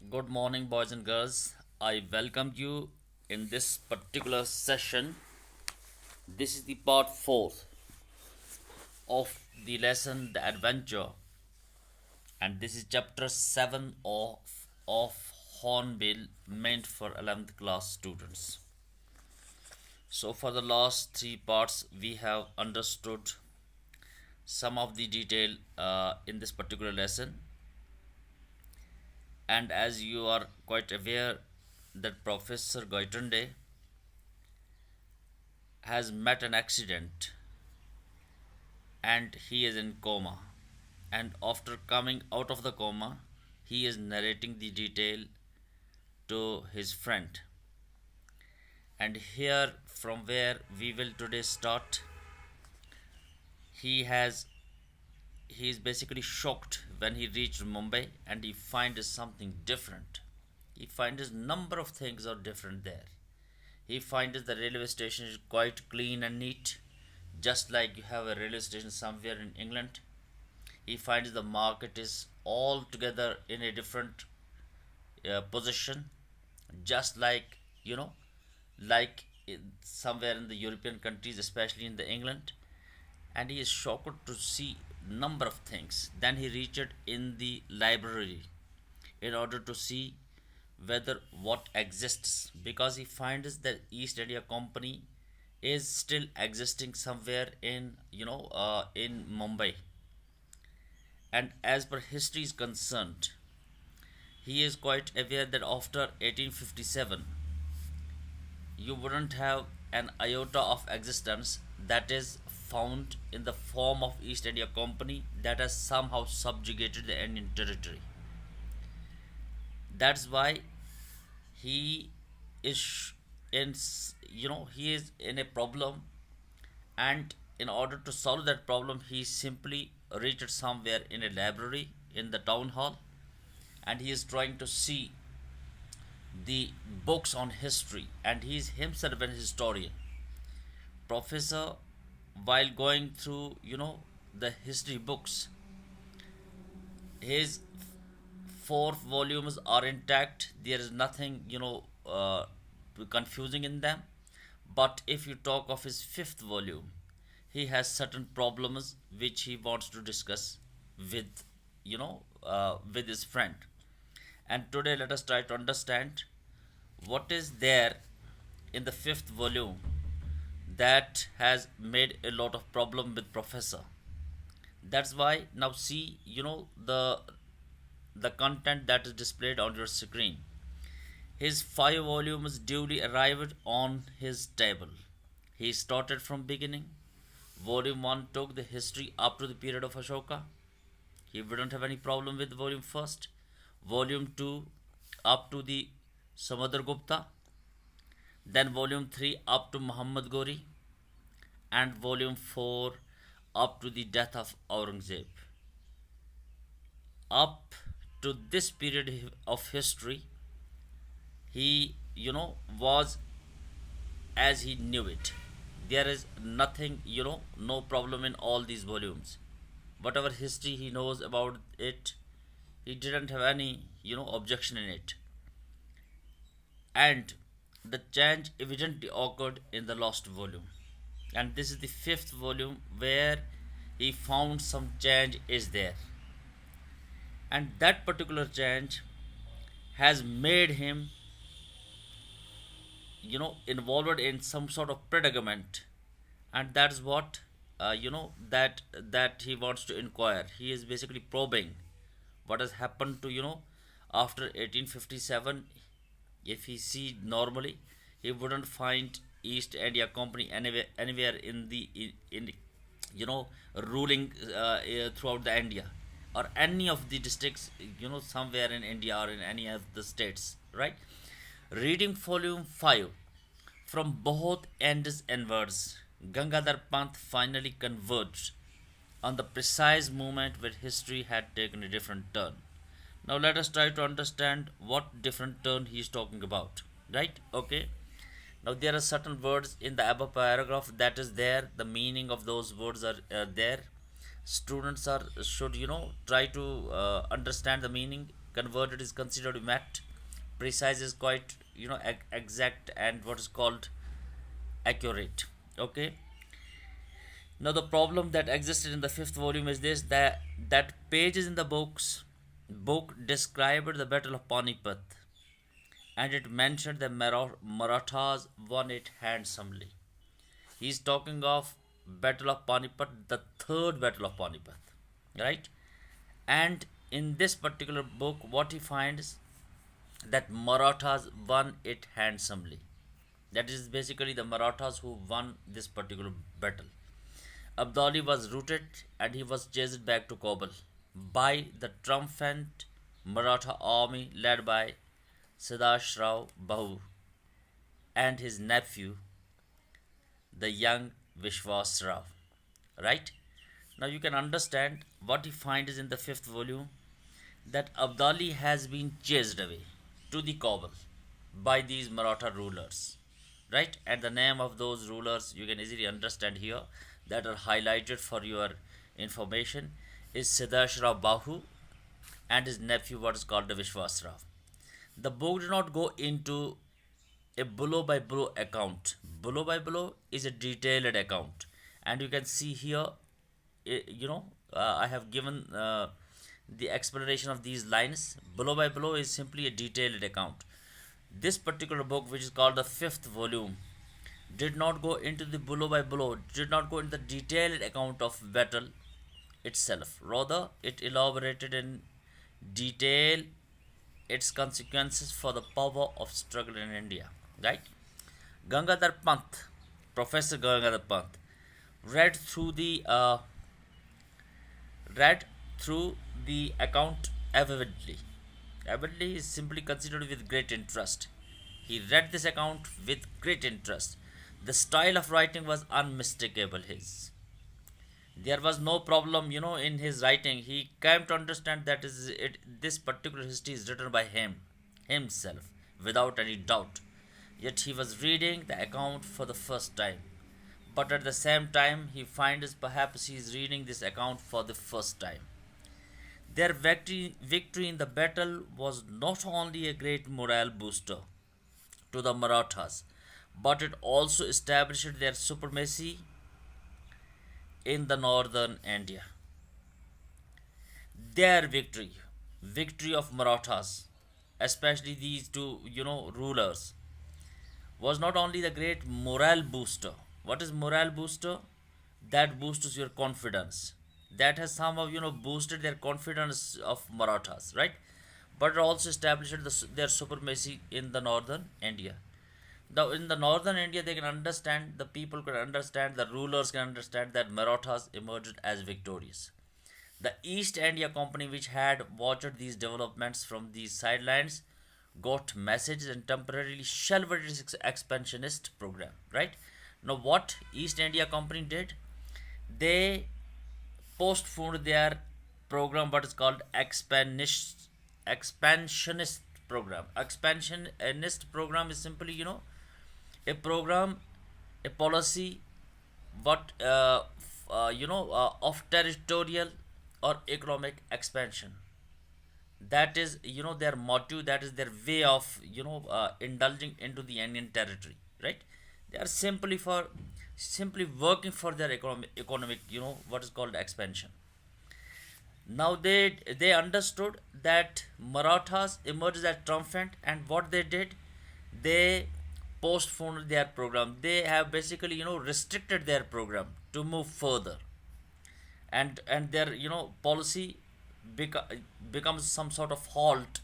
Good morning, boys and girls. I welcome you in this particular session. This is the part 4 of the lesson The Adventure, and this is chapter 7 of Hornbill, meant for 11th class students. So, for the last three parts, we have understood some of the detail in this particular lesson, and as you are quite aware, that Professor Gaitonde has met an accident and he is in coma, and after coming out of the coma he is narrating the detail to his friend. And here, from where we will today start, he has he is basically shocked when he reached Mumbai and he finds something different. He finds number of things are different there. He finds the railway station is quite clean and neat, just like you have a railway station somewhere in England. He finds the market is altogether in a different position, just like like somewhere in the European countries, especially in the England. And he is shocked to see number of things. Then he reached in the library in order to see whether what exists, because he finds that East India Company is still existing somewhere in in Mumbai. And as per history is concerned, he is quite aware that after 1857 you wouldn't have an iota of existence that is found in the form of East India Company that has somehow subjugated the Indian territory. That's why he is in he is in a problem, and in order to solve that problem he simply reached somewhere in a library in the town hall, and he is trying to see the books on history, and he is himself an historian. Professor, while going through the history books, his four volumes are intact. There is nothing confusing in them. But if you talk of his fifth volume, he has certain problems which he wants to discuss with with his friend. And today let us try to understand what is there in the fifth volume that has made a lot of problem with Professor. That's why now see the content that is displayed on your screen. His five volumes duly arrived on his table. He started from beginning. Volume 1 took the history up to the period of Ashoka. He wouldn't have any problem with volume first. Volume 2 up to the Samudragupta. Then volume 3 up to Muhammad Gori. And volume 4 up to the death of Aurangzeb. Up to this period of history, he was as he knew it. There is nothing, no problem in all these volumes. Whatever history he knows about it, he didn't have any objection in it. And the change evidently occurred in the last volume, and this is the fifth volume where he found some change is there, and that particular change has made him involved in some sort of predicament. And that's what that he wants to inquire. He is basically probing what has happened to after 1857. If he see normally, he wouldn't find East India Company anywhere in the in ruling throughout the India, or any of the districts, somewhere in India or in any of the states, right? Reading volume 5 from both ends inwards, Gangadhar Pant finally converged on the precise moment where history had taken a different turn. Now let us try to understand what different turn he is talking about. Right? Okay. Now there are certain words in the above paragraph that is there. The meaning of those words are there. Students are should try to understand the meaning converted is considered to be met. Precise is quite, exact, and what is called accurate. Okay. Now the problem that existed in the fifth volume is this, that pages in the book described the Battle of Panipat, and it mentioned the Marathas won it handsomely. He's talking of Battle of Panipat, the third Battle of Panipat, right? And in this particular book, what he finds, that Marathas won it handsomely. That is basically the Marathas who won this particular battle. Abdali was routed and he was chased back to Kabul by the triumphant Maratha army led by Siddharth Bahu and his nephew, the young Vishwas Rao. Right? Now you can understand what he finds in the fifth volume, that Abdali has been chased away to the Kabul by these Maratha rulers. Right? And the name of those rulers you can easily understand here, that are highlighted for your information, is Siddharth Bahu and his nephew, what is called the Vishwas Rao. The book did not go into a blow by blow account. Blow by blow is a detailed account, and you can see here, I have given the explanation of these lines. Blow by blow is simply a detailed account. This particular book, which is called the fifth volume, did not go into the blow by blow, did not go into the detailed account of battle itself. Rather, it elaborated in detail its consequences for the power of struggle in India. Right? Gangadhar Pant, Professor Gangadhar Pant, read through the account avidly. Avidly is simply considered with great interest. He read this account with great interest. The style of writing was unmistakable. There was no problem, in his writing. He came to understand that this particular history is written by himself, without any doubt. Yet he was reading the account for the first time. But at the same time, he finds perhaps he is reading this account for the first time. Their victory in the battle was not only a great morale booster to the Marathas, but it also established their supremacy in the northern India. Their victory of Marathas, especially these two, rulers, was not only the great morale booster. What is morale booster? That boosts your confidence. That has somehow, boosted their confidence of Marathas, right? But it also established their supremacy in the northern India. Now, in the northern India, they can understand, the people can understand, the rulers can understand that Marathas emerged as victorious. The East India Company, which had watched these developments from these sidelines, got messages and temporarily shelved its expansionist program. Right? Now, what East India Company did, they postponed their program, what is called expansionist program. Expansionist program is simply, a program, a policy, what of territorial or economic expansion. That is, their motive. That is their way of, indulging into the Indian territory. Right? They are simply working for their economic, what is called expansion. Now they understood that Marathas emerged as triumphant, and what they did, they postponed their program. They have basically, restricted their program to move further, and their, policy becomes some sort of halt.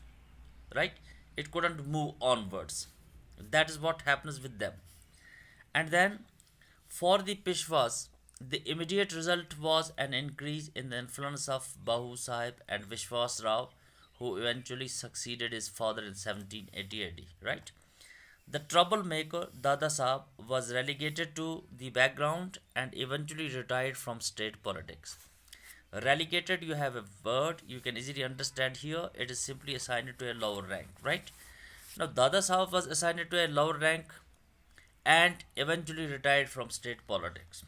Right? It couldn't move onwards. That is what happens with them. And then, for the Peshwas, the immediate result was an increase in the influence of Bahu Sahib and Vishwas Rao, who eventually succeeded his father in 1780 AD. Right? The troublemaker Dada Sahib was relegated to the background and eventually retired from state politics. Relegated, you have a word you can easily understand here. It is simply assigned to a lower rank. Right? Now, Dada Sahib was assigned to a lower rank and eventually retired from state politics.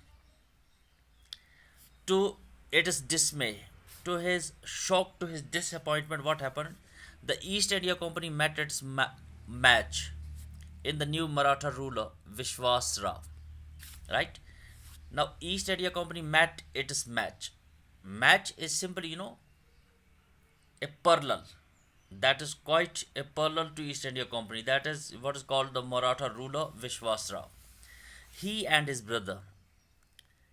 To its dismay, to his shock, to his disappointment, what happened? The East India Company met its match in the new Maratha ruler Vishwas Rao, right? Now East India Company met its match. Match is simply, a parallel. That is quite a parallel to East India Company. That is what is called the Maratha ruler Vishwas Rao. He and his brother,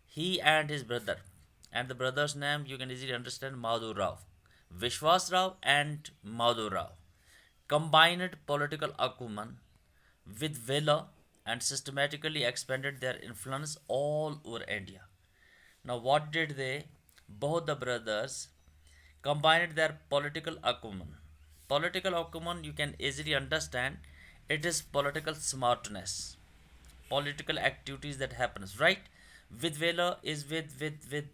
he and his brother, and the brother's name you can easily understand, Madhu Rao. Vishwas Rao and Madhu Rao combined political acumen with valor and systematically expanded their influence all over India. Now, what did they? Both the brothers combined their political acumen. Political acumen, you can easily understand, it is political smartness, political activities that happens, right? With valor is with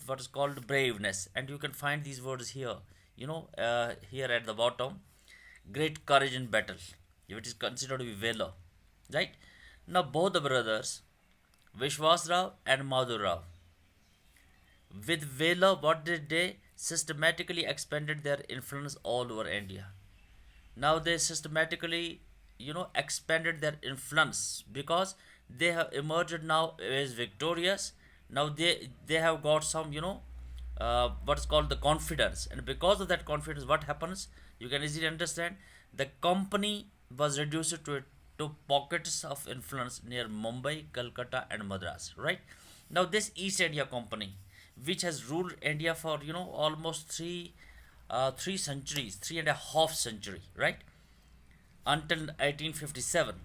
what is called braveness, and you can find these words here. Here at the bottom, great courage in battle, which is considered to be valor, right? Now both the brothers, Vishwas Rao and Madhu Rao, with valor, what did they? Systematically expanded their influence all over India. Now they systematically, expanded their influence because they have emerged now as victorious. Now they have got some, what's called the confidence, and because of that confidence, what happens? You can easily understand. The company was reduced to pockets of influence near Mumbai, Calcutta, and Madras. Right now, this East India Company, which has ruled India for almost three centuries, 3.5 century, right, until 1857,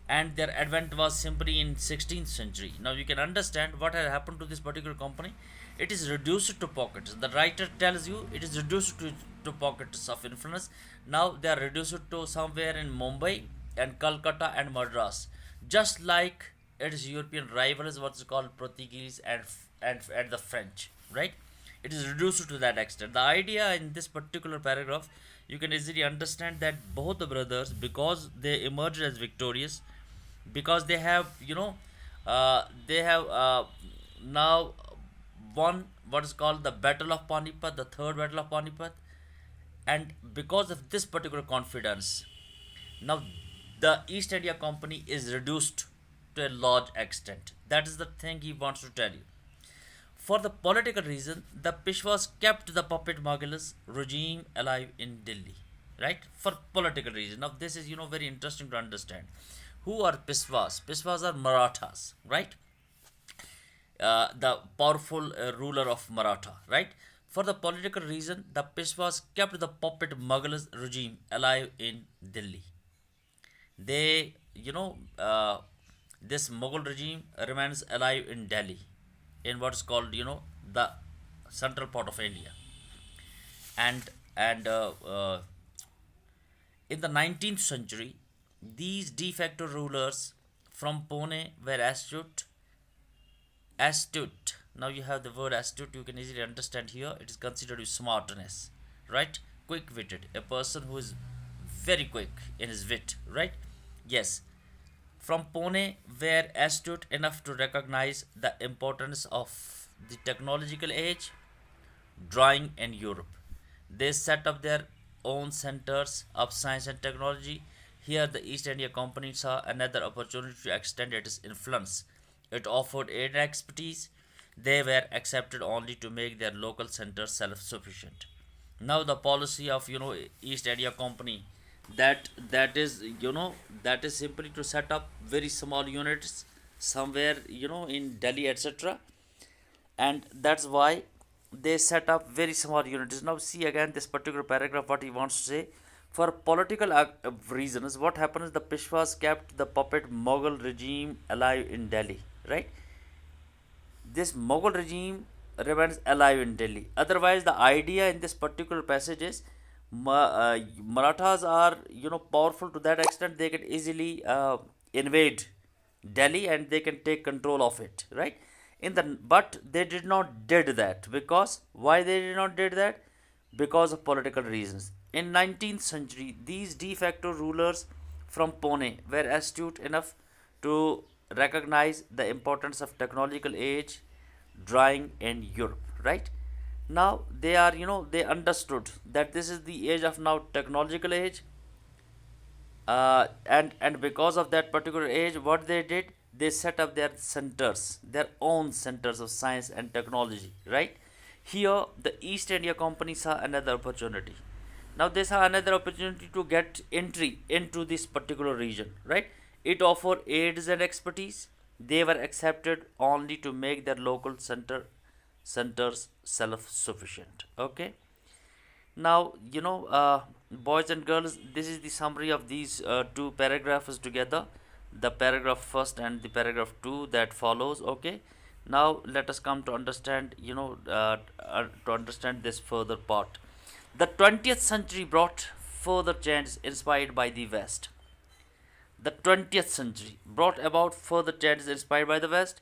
and their advent was simply in 16th century. Now you can understand what had happened to this particular company. It is reduced to pockets. The writer tells you it is reduced to pockets of influence. Now they are reduced to somewhere in Mumbai and Calcutta and Madras, just like its European rivals, what is called Portuguese and the French, right? It is reduced to that extent. The idea in this particular paragraph, you can easily understand that both the brothers, because they emerged as victorious, because they have now won what is called the Battle of Panipat, the third Battle of Panipat, and because of this particular confidence, now the East India Company is reduced to a large extent. That is the thing he wants to tell you. For the political reason, the Peshwas kept the puppet Mughals regime alive in Delhi. Right? For political reason. Now this is very interesting to understand. Who are Peshwas? Peshwas are Marathas, right? The powerful ruler of Maratha, right? For the political reason, the Peshwas kept the puppet Mughal regime alive in Delhi. They, this Mughal regime remains alive in Delhi, in what's called, the central part of India. And in the 19th century, these de facto rulers from Pune were astute. Now you have the word astute, you can easily understand here. It is considered as smartness, right? Quick witted, a person who is very quick in his wit, right? Yes, from Pune were astute enough to recognize the importance of the technological age drawing in Europe. They set up their own centers of science and technology. Here, the East India Company saw another opportunity to extend its influence. It offered aid and expertise. They were accepted only to make their local centers self-sufficient. Now, the policy of East India Company, that is simply to set up very small units somewhere in Delhi, etc., and that's why they set up very small units. Now see again this particular paragraph, what he wants to say. For political reasons, what happens? The Peshwas kept the puppet Mughal regime alive in Delhi, right? This Mughal regime remains alive in Delhi. Otherwise, the idea in this particular passage is Marathas are powerful to that extent they can easily invade Delhi and they can take control of it, right? But they did not did that. Because why they did not did that? Because of political reasons. In 19th century, these de facto rulers from Pune were astute enough to recognize the importance of technological age drawing in Europe, right? Now they are, they understood that this is the age of now technological age, and because of that particular age, what they did, they set up their centers, their own centers of science and technology, right? Here the East India Company saw another opportunity. Now they saw another opportunity to get entry into this particular region, right? It offered aids and expertise. They were accepted only to make their local centers self sufficient. Okay. Now, boys and girls, this is the summary of these two paragraphs together, the paragraph first and the paragraph two that follows. Okay. Now, let us come to understand, to understand this further part. The 20th century brought further changes inspired by the West. The 20th century brought about further changes inspired by the West.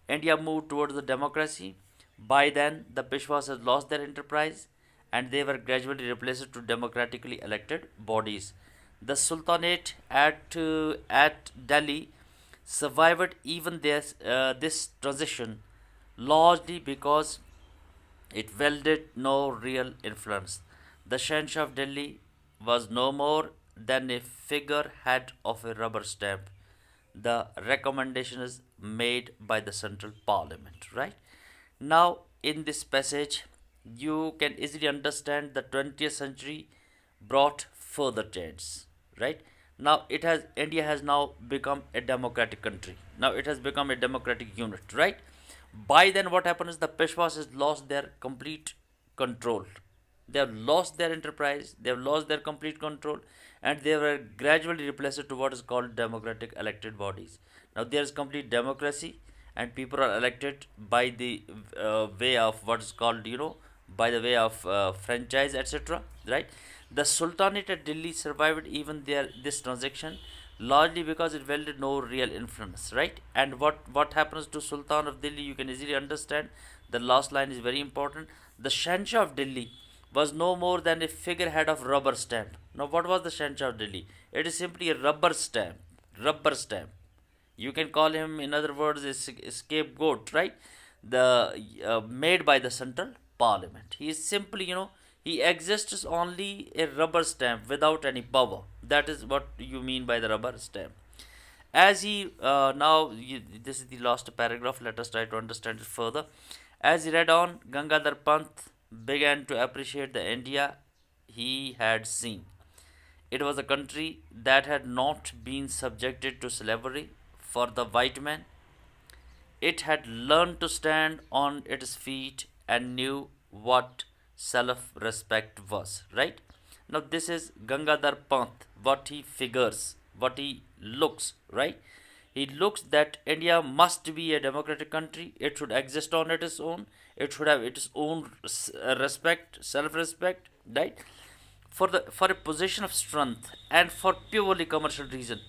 India moved towards the democracy. By then, the Peshwas had lost their enterprise and they were gradually replaced to democratically elected bodies. The Sultanate at Delhi survived even this transition largely because it wielded no real influence. The Shahnshah of Delhi was no more than a figurehead of a rubber stamp. The recommendation is made by the central parliament, right? Now, in this passage, you can easily understand the 20th century brought further changes, right? Now, India has now become a democratic country. Now, it has become a democratic unit, right? By then, what happened is the Peshwas has lost their complete control. They have lost their enterprise, they have lost their complete control, and they were gradually replaced to what is called democratic elected bodies. Now there is complete democracy, and people are elected by the way of what is called, by the way of franchise, etc. Right? The Sultanate at Delhi survived even this transaction largely because it wielded no real influence, right? And what happens to Sultan of Delhi, you can easily understand. The last line is very important. The Shahnshah of Delhi was no more than a figurehead of rubber stamp. Now, what was the Shahnshah of Delhi? It is simply a rubber stamp. Rubber stamp. You can call him, in other words, a scapegoat, right? The made by the central parliament. He is simply, he exists only a rubber stamp without any power. That is what you mean by the rubber stamp. As he now, this is the last paragraph. Let us try to understand it further. As he read on, Gangadhar Pant began to appreciate the India he had seen. It was a country that had not been subjected to slavery for the white man. It had learned to stand on its feet and knew what self respect was, right? Now, this is Gangadhar Pant, what he figures, what he looks, right? He looks that India must be a democratic country, it should exist on its own, it should have its own respect, self respect, right? For a position of strength and for purely commercial reason,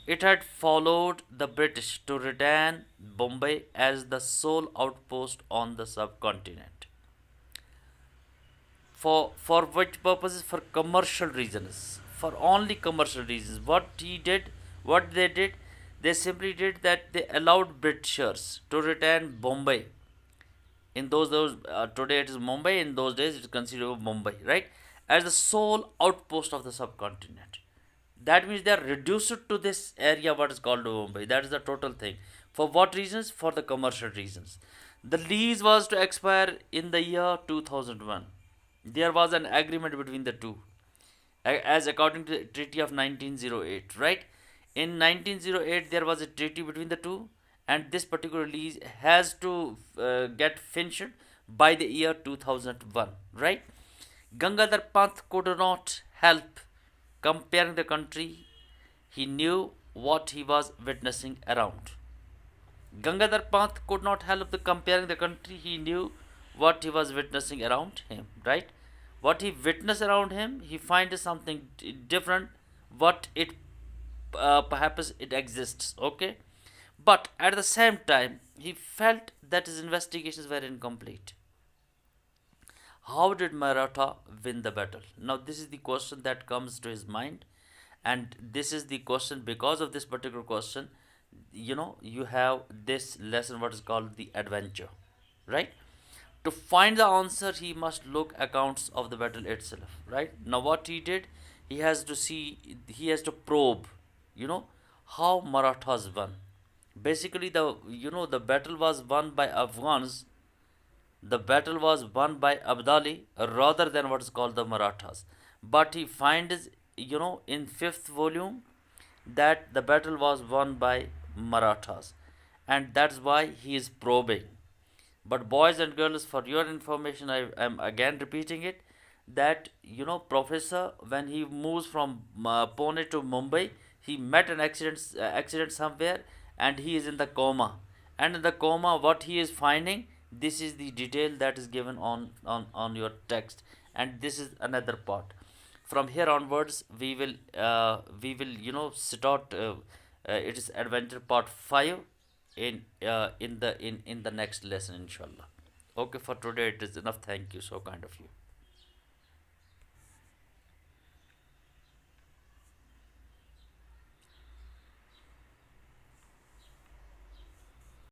it had followed the British to retain Bombay as the sole outpost on the subcontinent. For which purposes? For commercial reasons. For only commercial reasons. What they did, they simply did that they allowed Britishers to retain Bombay. In those today it is Mumbai. In those days it is considered Mumbai, right? As the sole outpost of the subcontinent. That means they are reduced to this area what is called Mumbai. That is the total thing. For what reasons? For the commercial reasons. The lease was to expire in the year 2001. There was an agreement between the two, as according to the Treaty of 1908, right? In 1908, there was a treaty between the two, and this particular lease has to get finished by the year 2001, right? Gangadhar Pant could not help comparing the country. He knew what he was witnessing around. Gangadhar Pant could not help the comparing the country. He knew what he was witnessing around him, right? What he witnessed around him, he finds something different. What it perhaps it exists, okay? But at the same time, he felt that his investigations were incomplete. How did Maratha win the battle? Now, this is the question that comes to his mind, and this is the question. Because of this particular question, you have this lesson, what is called the adventure, right? To find the answer, he must look accounts of the battle itself. Right now, what he did, he has to see, he has to probe, you know, how Marathas won. Basically, the battle was won by Afghans. The battle was won by Abdali rather than what is called the Marathas. But he finds, in fifth volume, that the battle was won by Marathas, and that's why he is probing. But boys and girls, for your information, I am again repeating it, that Professor, when he moves from Pune to Mumbai, he met an accident somewhere, and he is in the coma. And in the coma, what he is finding, this is the detail that is given on your text, and this is another part. From here onwards, we will start. It is adventure part 5 in the next lesson, inshallah. Okay, for today it is enough. Thank you, so kind of you.